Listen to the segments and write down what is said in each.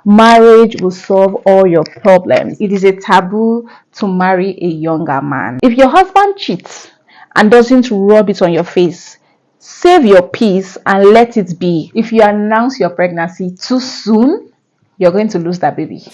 marriage will solve all your problems. It is a taboo to marry a younger man. If your husband cheats and doesn't rub it on your face, save your peace and let it be. If you announce your pregnancy too soon, you're going to lose that baby.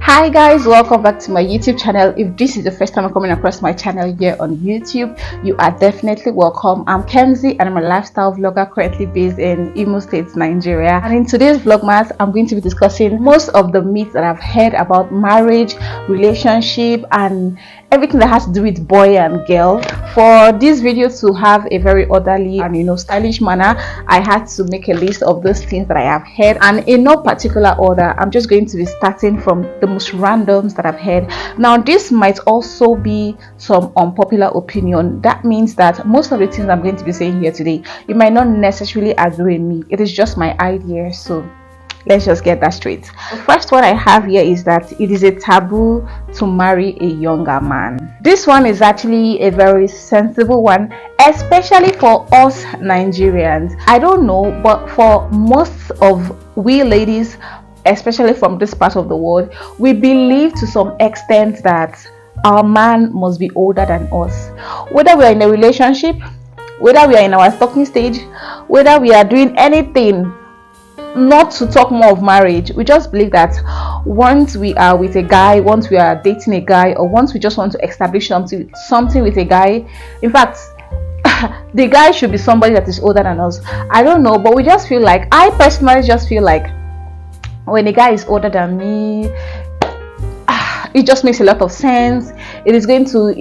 Hi guys, welcome back to my YouTube channel. If this is the first time I'm coming across my channel here on YouTube, you are definitely welcome. I'm Kenzie and I'm a lifestyle vlogger currently based in Imo State, Nigeria. And in today's vlogmas, I'm going to be discussing most of the myths that I've heard about marriage, relationship, and everything that has to do with boy and girl. For this video to have a very orderly and stylish manner, I had to make a list of those things that I have heard, and in no particular order. I'm just going to be starting from the most randoms that I've heard. Now this might also be some unpopular opinion. That means that most of the things I'm going to be saying here today, you might not necessarily agree with me. It is just my idea, so let's just get that straight. The first one I have here is that it is a taboo to marry a younger man. This one is actually a very sensible one, especially for us Nigerians. I don't know, but for most of we ladies, especially from this part of the world, we believe to some extent that our man must be older than us. Whether we are in a relationship, whether we are in our talking stage, whether we are doing anything, not to talk more of marriage, we just believe that once we are with a guy, once we are dating a guy, or once we just want to establish something with a guy, in fact the guy should be somebody that is older than us. I don't know, but we just feel like, I personally just feel like when a guy is older than me, it just makes a lot of sense. It's going to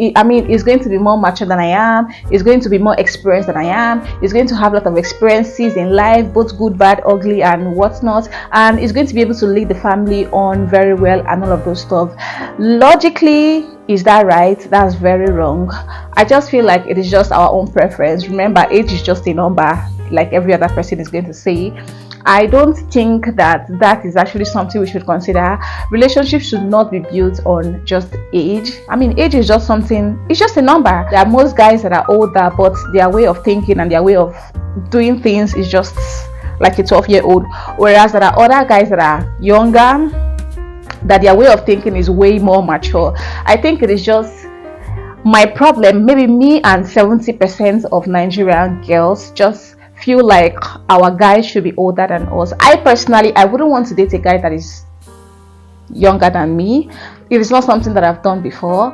be more mature than I am. It's going to be more experienced than I am. It's going to have a lot of experiences in life, both good, bad, ugly, and whatnot. And it's going to be able to lead the family on very well and all of those stuff. Logically, is that right? That's very wrong. I just feel like it is just our own preference. Remember, age is just a number, like every other person is going to say. I don't think that is actually something we should consider. Relationships should not be built on just age. Age is just something, it's just a number. There are most guys that are older, but their way of thinking and their way of doing things is just like a 12-year-old. Whereas there are other guys that are younger, that their way of thinking is way more mature. I think it is just my problem. Maybe me and 70% of Nigerian girls just feel like our guys should be older than us. I personally, I wouldn't want to date a guy that is younger than me. It is not something that I've done before,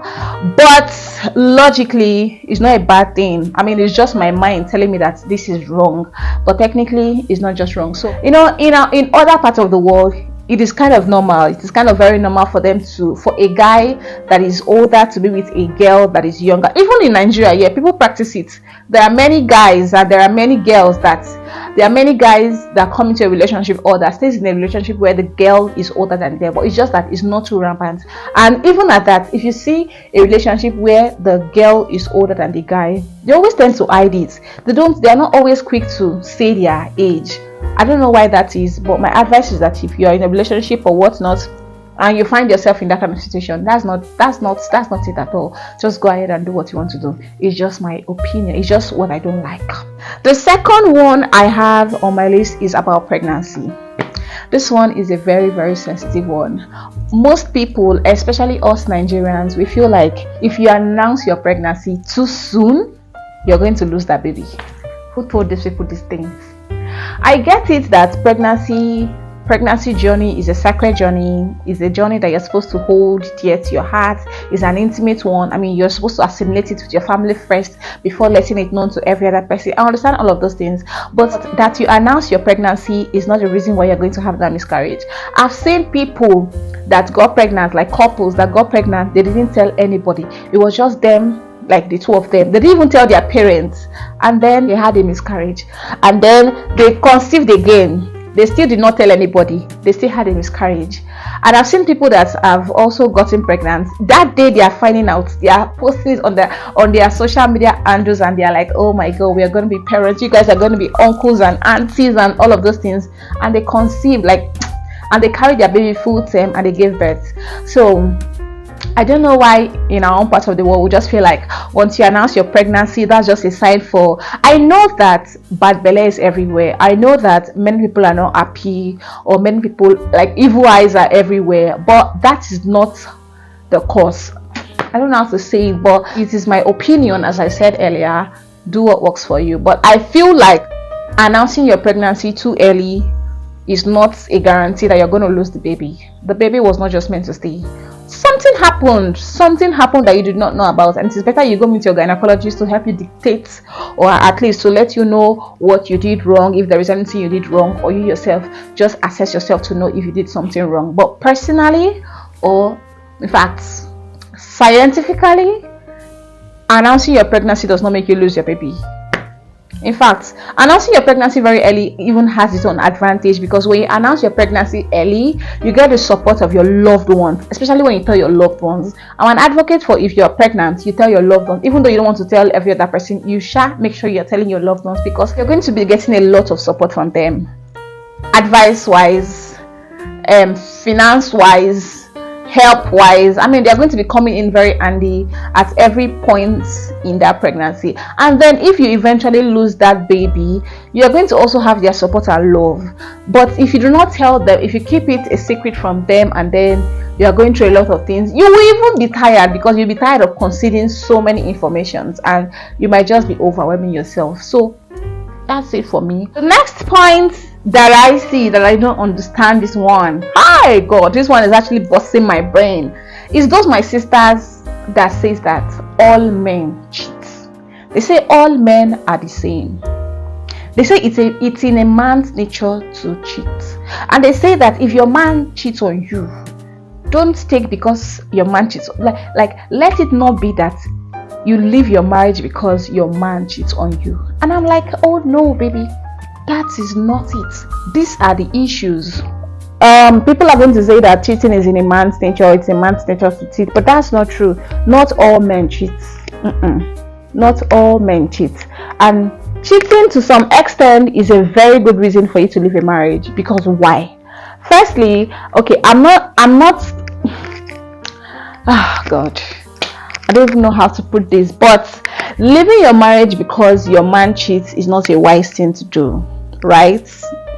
but logically it's not a bad thing. It's just my mind telling me that this is wrong, but technically it's not just wrong. So in other parts of the world, it is kind of normal. It is kind of very normal for a guy that is older to be with a girl that is younger. Even in Nigeria, yeah, people practice it. There are many guys and there are many guys that come into a relationship or that stays in a relationship where the girl is older than them, but it's just that it's not too rampant. And even at that, if you see a relationship where the girl is older than the guy, they always tend to hide it. They are not always quick to say their age. I don't know why that is, but my advice is that if you are in a relationship or whatnot and you find yourself in that kind of situation, that's not it at all. Just go ahead and do what you want to do. It's just my opinion. It's just what I don't like. The second one I have on my list is about pregnancy. This one is a very, very sensitive one. Most people, especially us Nigerians, we feel like if you announce your pregnancy too soon, you're going to lose that baby. Who told these people these things? I get it that pregnancy journey is a sacred journey. It's a journey that you're supposed to hold dear to your heart. It's an intimate one. You're supposed to assimilate it with your family first before letting it known to every other person. I understand all of those things, but that you announce your pregnancy is not the reason why you're going to have that miscarriage. I've seen people that got pregnant, like couples that got pregnant, they didn't tell anybody. It was just them, like the two of them. They didn't even tell their parents, and then they had a miscarriage, and then they conceived again. They still did not tell anybody. They still had a miscarriage. And I've seen people that have also gotten pregnant. That day they are finding out. They are posting it on their social media handles, and they are like, oh my god, we are going to be parents. You guys are going to be uncles and aunties and all of those things. And they conceive and they carry their baby full term and they gave birth. So I don't know why in our own part of the world we just feel like once you announce your pregnancy, that's just a sign for. I know that bad belly is everywhere. I know that many people are not happy, or many people, like, evil eyes are everywhere, but that is not the cause. I don't know how to say it, but it is my opinion. As I said earlier, do what works for you. But I feel like announcing your pregnancy too early is not a guarantee that you're going to lose the baby. The baby was not just meant to stay. Something happened that you did not know about, and it is better you go meet your gynecologist to help you dictate, or at least to let you know what you did wrong, if there is anything you did wrong, or you yourself just assess yourself to know if you did something wrong. But personally, or in fact scientifically, announcing your pregnancy does not make you lose your baby. In fact, announcing your pregnancy very early even has its own advantage, because when you announce your pregnancy early, you get the support of your loved ones, especially when you tell your loved ones. I'm an advocate for, if you're pregnant, you tell your loved ones. Even though you don't want to tell every other person, you shall make sure you're telling your loved ones, because you're going to be getting a lot of support from them, advice wise, finance wise, help wise. I mean, they're going to be coming in very handy at every point in their pregnancy. And then if you eventually lose that baby, you're going to also have their support and love. But if you do not tell them, if you keep it a secret from them, and then you are going through a lot of things, you will even be tired, because you'll be tired of considering so many informations, and you might just be overwhelming yourself. So that's it for me. The next point that I see, that I don't understand, this one, hi God, this one is actually busting my brain, is those my sisters that says that all men cheat. They say all men are the same. They say it's in a man's nature to cheat, and they say that if your man cheats on you, don't take because your man cheats, like let it not be that you leave your marriage because your man cheats on you. And I'm like, oh no, baby, that is not it. These are the issues. People are going to say that cheating is in a man's nature, it's a man's nature to cheat, but that's not true. Not all men cheat. Not all men cheat. And cheating to some extent is a very good reason for you to leave a marriage. Because why? Firstly, okay, I'm not oh God, I don't even know how to put this, but leaving your marriage because your man cheats is not a wise thing to do, right?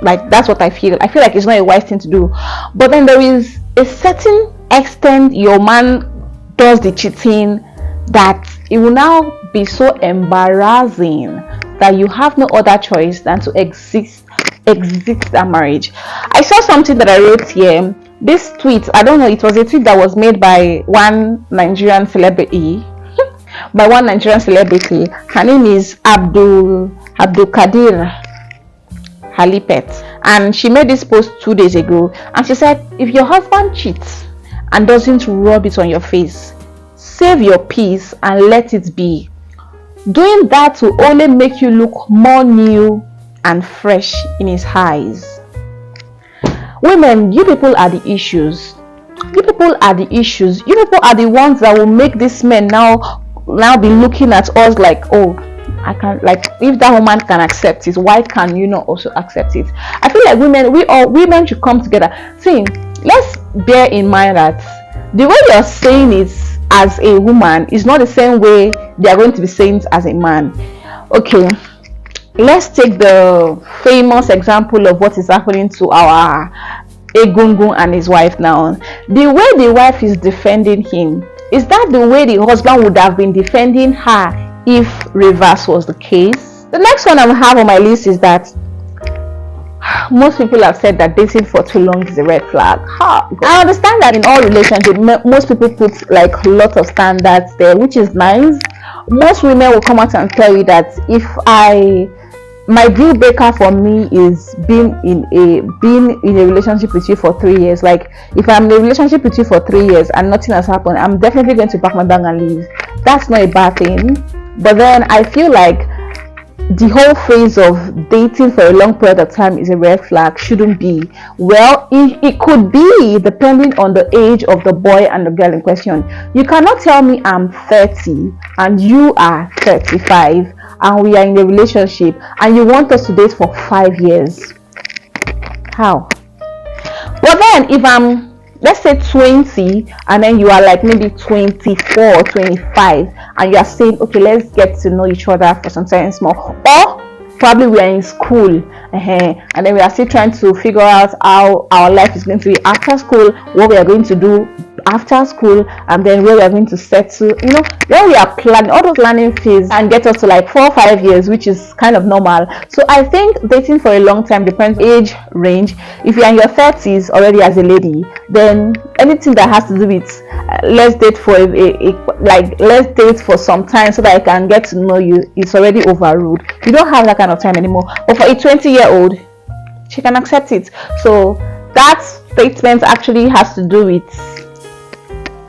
Like, that's what I feel. I feel like it's not a wise thing to do. But then there is a certain extent your man does the cheating that it will now be so embarrassing that you have no other choice than to exit that marriage. I saw something that I wrote here. This tweet, I don't know, it was a tweet that was made by one Nigerian celebrity. Her name is Abdul Kadir Halipet, and she made this post 2 days ago, and she said, if your husband cheats and doesn't rub it on your face, save your peace and let it be. Doing that will only make you look more new and fresh in his eyes. Women, you people are the issues. You people are the issues. You people are the ones that will make this men now be looking at us like, oh, I can't, like, if that woman can accept it, why can you not also accept it? I feel like women should come together. See, let's bear in mind that the way you're saying it as a woman is not the same way they are going to be saying it as a man. Okay, let's take the famous example of what is happening to our Egungun and his wife now. The way the wife is defending him, is that the way the husband would have been defending her if reverse was the case? The next one I have on my list is that most people have said that dating for too long is a red flag. I understand that in all relationships, most people put like a lot of standards there, which is nice. Most women will come out and tell you that my deal breaker for me is being in a relationship with you for 3 years. Like, if I'm in a relationship with you for 3 years and nothing has happened, I'm definitely going to pack my bag and leave. That's not a bad thing. But then I feel like the whole phase of dating for a long period of time is a red flag. Shouldn't be. Well, it could be, depending on the age of the boy and the girl in question. You cannot tell me I'm 30 and you are 35 and we are in a relationship and you want us to date for 5 years. How? But then if I'm let's say 20, and then you are like maybe 24 or 25, and you are saying, okay, let's get to know each other for some time small. Or probably we are in school, and then we are still trying to figure out how our life is going to be after school, what we are going to do after school, and then where we are going to settle. When we are planning, all those planning phase and get us to like 4 or 5 years, which is kind of normal. So I think dating for a long time depends on age range. If you're in your 30s already as a lady, then anything that has to do with let's date for let's date for some time so that I can get to know you, it's already overruled. You don't have that kind of time anymore. But for a 20-year-old, she can accept it. So that statement actually has to do with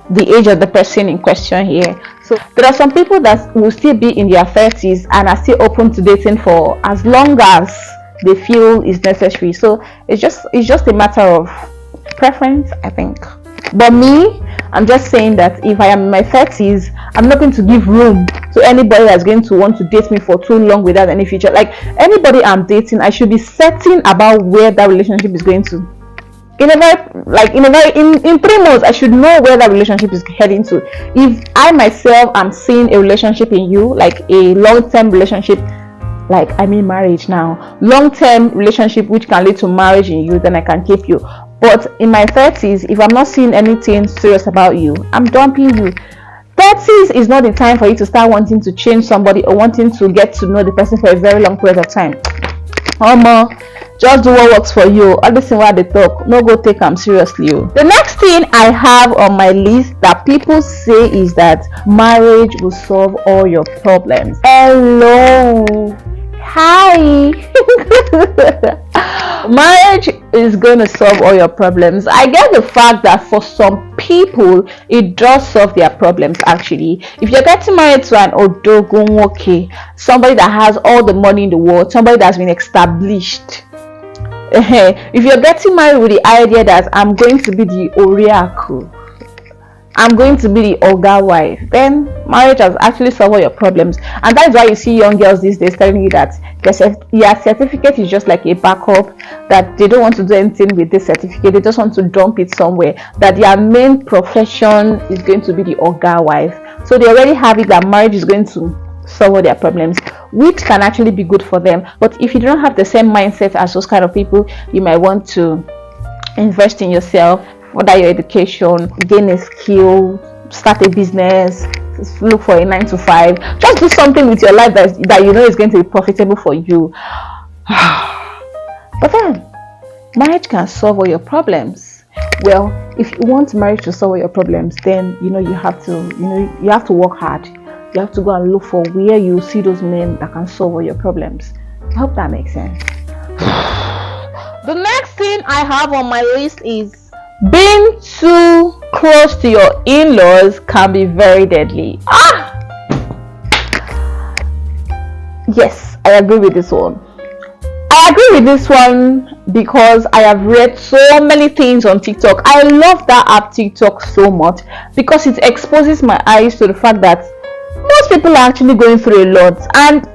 the age of the person in question here. So there are some people that will still be in their 30s and are still open to dating for as long as they feel is necessary. So it's just a matter of preference, I think. But me, I'm just saying that if I am in my 30s, I'm not going to give room to anybody that's going to want to date me for too long without any future. Like anybody I'm dating, I should be certain about where that relationship is going to. In 3 months, I should know where that relationship is heading to. If I myself am seeing a relationship in you, like a long-term relationship, like I mean marriage now, long-term relationship which can lead to marriage in you, then I can keep you. But in my 30s, if I'm not seeing anything serious about you, I'm dumping you. 30s is not the time for you to start wanting to change somebody or wanting to get to know the person for a very long period of time. Just do what works for you. All this thing while they talk, no go take them seriously. The next thing I have on my list that people say is that marriage will solve all your problems. Hello. Hi. Marriage is going to solve all your problems. I get the fact that for some people it does solve their problems. Actually, if you're getting married to an odogunwoke, somebody that has all the money in the world, somebody that's been established, if you're getting married with the idea that I'm going to be the Oriaku, I'm going to be the Oga wife, then marriage has actually solved all your problems. And that's why you see young girls these days telling you that your certificate is just like a backup, that they don't want to do anything with this certificate, they just want to dump it somewhere, that their main profession is going to be the Oga wife. So they already have it that marriage is going to solve all their problems, which can actually be good for them. But if you don't have the same mindset as those kind of people, you might want to invest in yourself, further your education, gain a skill, start a business, look for a 9 to 5, just do something with your life that you know is going to be profitable for you. But then marriage can solve all your problems. Well, if you want marriage to solve all your problems, then you have to work hard. You have to go and look for where you see those men that can solve all your problems. I hope that makes sense. The next thing I have on my list is being too close to your in-laws can be very deadly. Yes, I agree with this one. I agree with this one because I have read so many things on TikTok. I love that app TikTok so much because it exposes my eyes to the fact that most people are actually going through a lot, and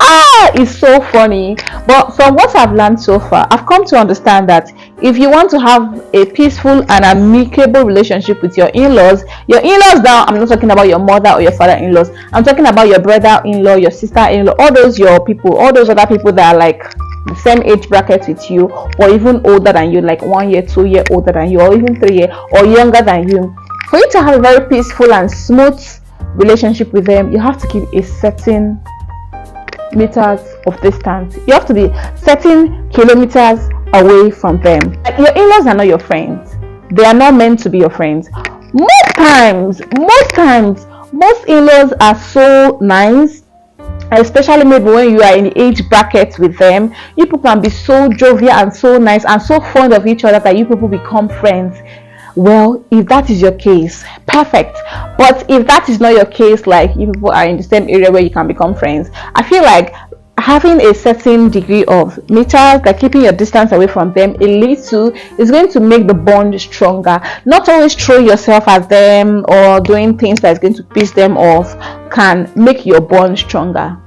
it's so funny. But from what I've learned so far, I've come to understand that if you want to have a peaceful and amicable relationship with your in-laws now, I'm not talking about your mother or your father-in-laws, I'm talking about your brother-in-law, your sister-in-law, all those other people that are like the same age bracket with you, or even older than you, like 1 year, 2 year older than you, or even 3 years or younger than you. For you to have a very peaceful and smooth relationship with them, you have to keep a certain meters of distance. You have to be certain kilometers away from them. Like, your in-laws are not your friends. They are not meant to be your friends. Most times most in-laws are so nice, especially maybe when you are in the age bracket with them. You people can be so jovial and so nice and so fond of each other that you people become friends. Well, if that is your case, perfect. But if that is not your case, like you people are in the same area where you can become friends, I feel like having a certain degree of meters, like keeping your distance away from them a little, is going to make the bond stronger. Not always throw yourself at them or doing things that's going to piss them off can make your bond stronger.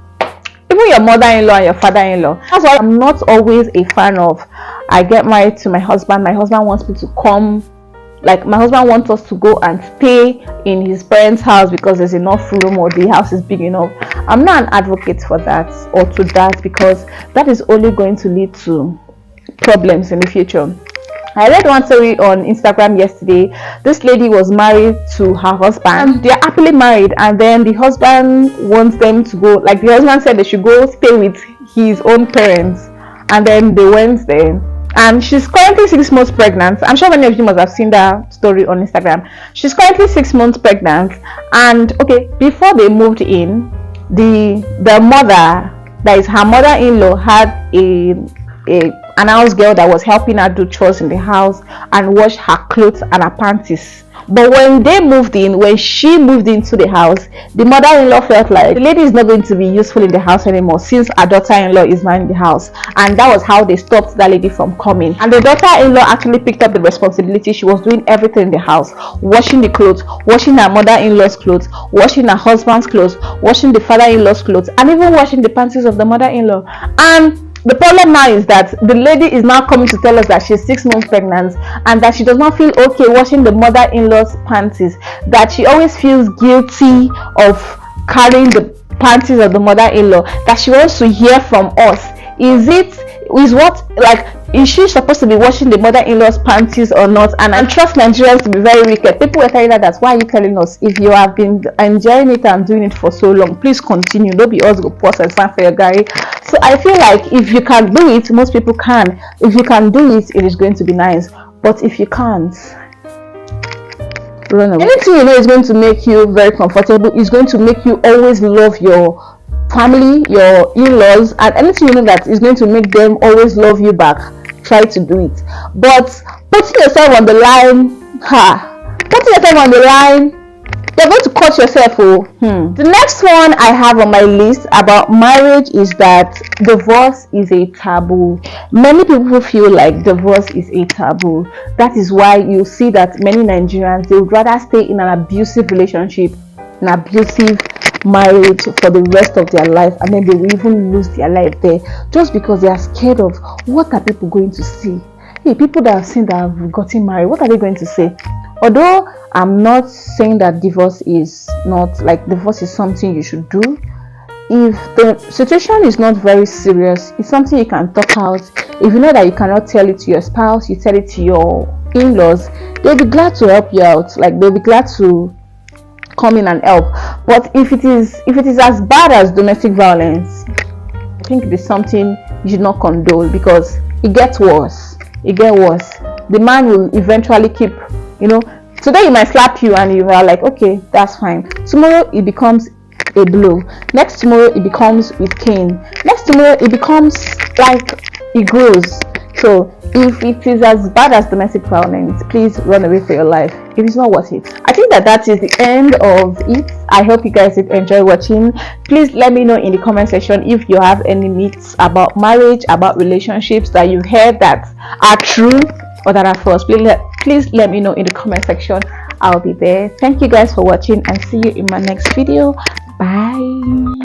Even your mother-in-law and your father-in-law. That's why I'm not always a fan of, I get married to my husband wants me to come like my husband wants us to go and stay in his parents' house because there's enough room or the house is big enough. I'm not an advocate for that or to that, because that is only going to lead to problems in the future. I read one story on Instagram yesterday. This lady was married to her husband. They're happily married, and then the husband wants them to go, like the husband said they should go stay with his own parents, and then they went there. And she's currently 6 months pregnant. I'm sure many of you must have seen that story on Instagram. She's currently 6 months pregnant, and okay, before they moved in, the mother, that is her mother-in-law, had an house girl that was helping her do chores in the house and wash her clothes and her panties. But when she moved into the house, the mother-in-law felt like the lady is not going to be useful in the house anymore, since her daughter-in-law is now in the house. And that was how they stopped that lady from coming. And the daughter-in-law actually picked up the responsibility. She was doing everything in the house, washing the clothes, washing her mother-in-law's clothes, washing her husband's clothes, washing the father-in-law's clothes, and even washing the panties of the mother-in-law. And the problem now is that the lady is now coming to tell us that she's 6 months pregnant and that she does not feel okay washing the mother-in-law's panties, that she always feels guilty of carrying the panties of the mother-in-law, that she wants to hear from us. Is she supposed to be washing the mother-in-law's panties or not? And I trust Nigerians to be very wicked. People were telling her that, why are you telling us? If you have been enjoying it and doing it for so long, please continue. Don't be us go pause and stand for your guy. So I feel like if you can do it, most people can. If you can do it, it is going to be nice. But if you can't, run away. Anything you know is going to make you very comfortable, is going to make you always love your family, your in-laws, and anything you know that is going to make them always love you back, try to do it. But putting yourself on the line, you're going to cut yourself. The next one I have on my list about marriage is that divorce is a taboo. Many people feel like divorce is a taboo. That is why you see that many Nigerians, they would rather stay in an abusive relationship, an abusive marriage for the rest of their life, and then they will even lose their life there, just because they are scared of what are people going to see. Hey, people that have seen that have gotten married, what are they going to say? Although I'm not saying that divorce is something you should do. If the situation is not very serious, it's something you can talk out. If you know that you cannot tell it to your spouse, you tell it to your in-laws, they'll be glad to help you out. Like, they'll be glad to come in and help. But if it is as bad as domestic violence, I think it is something you should not condone, because it gets worse. The man will eventually keep, today he might slap you and you are like, okay, that's fine. Tomorrow it becomes a blow. Next tomorrow it becomes with cane. Next tomorrow it becomes like it grows. So if it is as bad as domestic violence, please run away for your life. It is not worth it. I think that is the end of it. I hope you guys did enjoy watching. Please let me know in the comment section if you have any myths about marriage, about relationships that you've heard that are true or that are false. Please let me know in the comment section. I'll be there. Thank you guys for watching, and see you in my next video. Bye.